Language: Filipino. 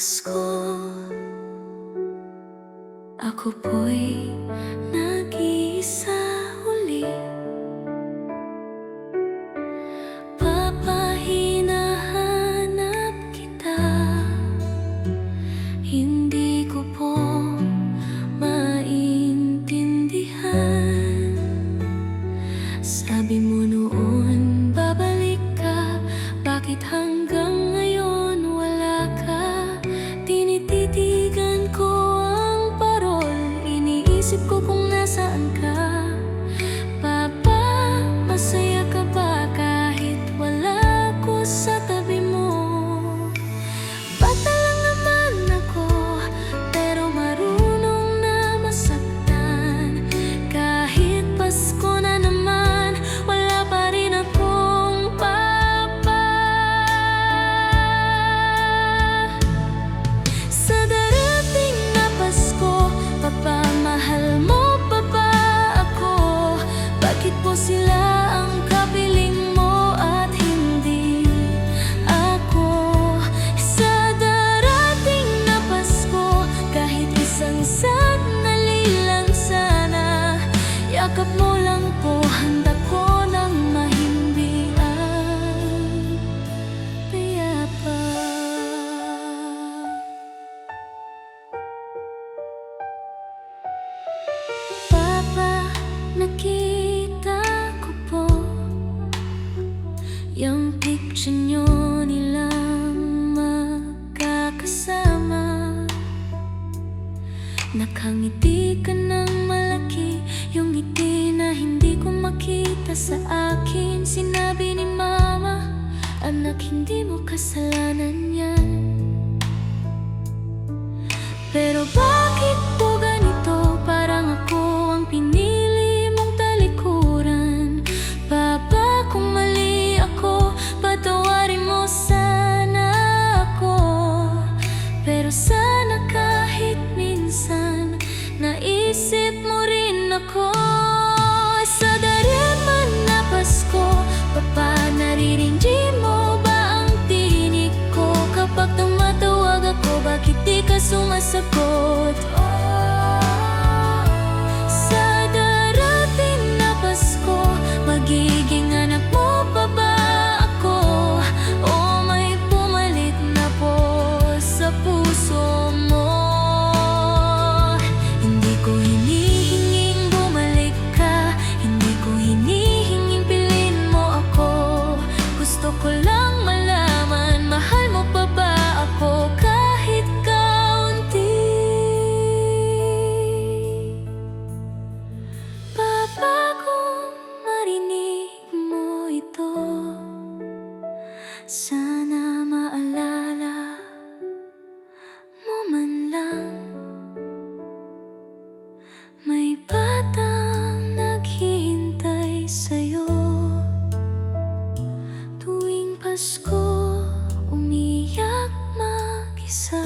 Pasko, ako po'y nag-iisa uli. Papa, hinahanap kita. Hindi ko po maintindihan. Sabi mo noon babalik ka, bakit hanggang ngayon wala ka? Tinititigan ko ang parol, iniisip ko kung nasaan ka. Papa, masaya ka ba kahit wala ko sa tabi mo? Bata lang naman ako, pero marunong na masaktan. Kahit Pasko na naman, wala pa rin akong papa. Sa darating na Pasko, papa, mahal mo pa ba ako? Bakit po sila ang kapiling mo at hindi ako? Sa darating na Pasko, kahit isang sandali lang sana, yakap mo lang po, handa ko ng mahimbian. Payapa. Papa, nakita ko po yung picture nyo nilang magkakasama. Nakangiti ka ng malaki, yung ngiti na hindi ko makita sa akin. Sinabi ni mama, anak, hindi mo kasalanan yan. Pero bakit po ganito? Parang ako ang pinili mong talikuran. Papa, kung mali ako, patawarin mo sana ako. Pero sana kahit minsan, naisip mo rin ako. Sa daraman na Pasko, papa, naririnig mo ba ang tinig ko? Kapag tumatawag ako, bakit di ka sumasagot? Sa darating na Pasko, magiging anak mo pa ba ako? O may pumalit na po sa puso mo? Hindi ko hinihinging bumalik ka, hindi ko hinihinging pilin mo ako. Gusto ko lang malaman, mahal mo pa ba ako kahit kaunti? Papa, kung marinig mo ito, sana maalala mo man lang, may batang naghihintay sa'yo. Tuwing Pasko, umiyak mag-isa.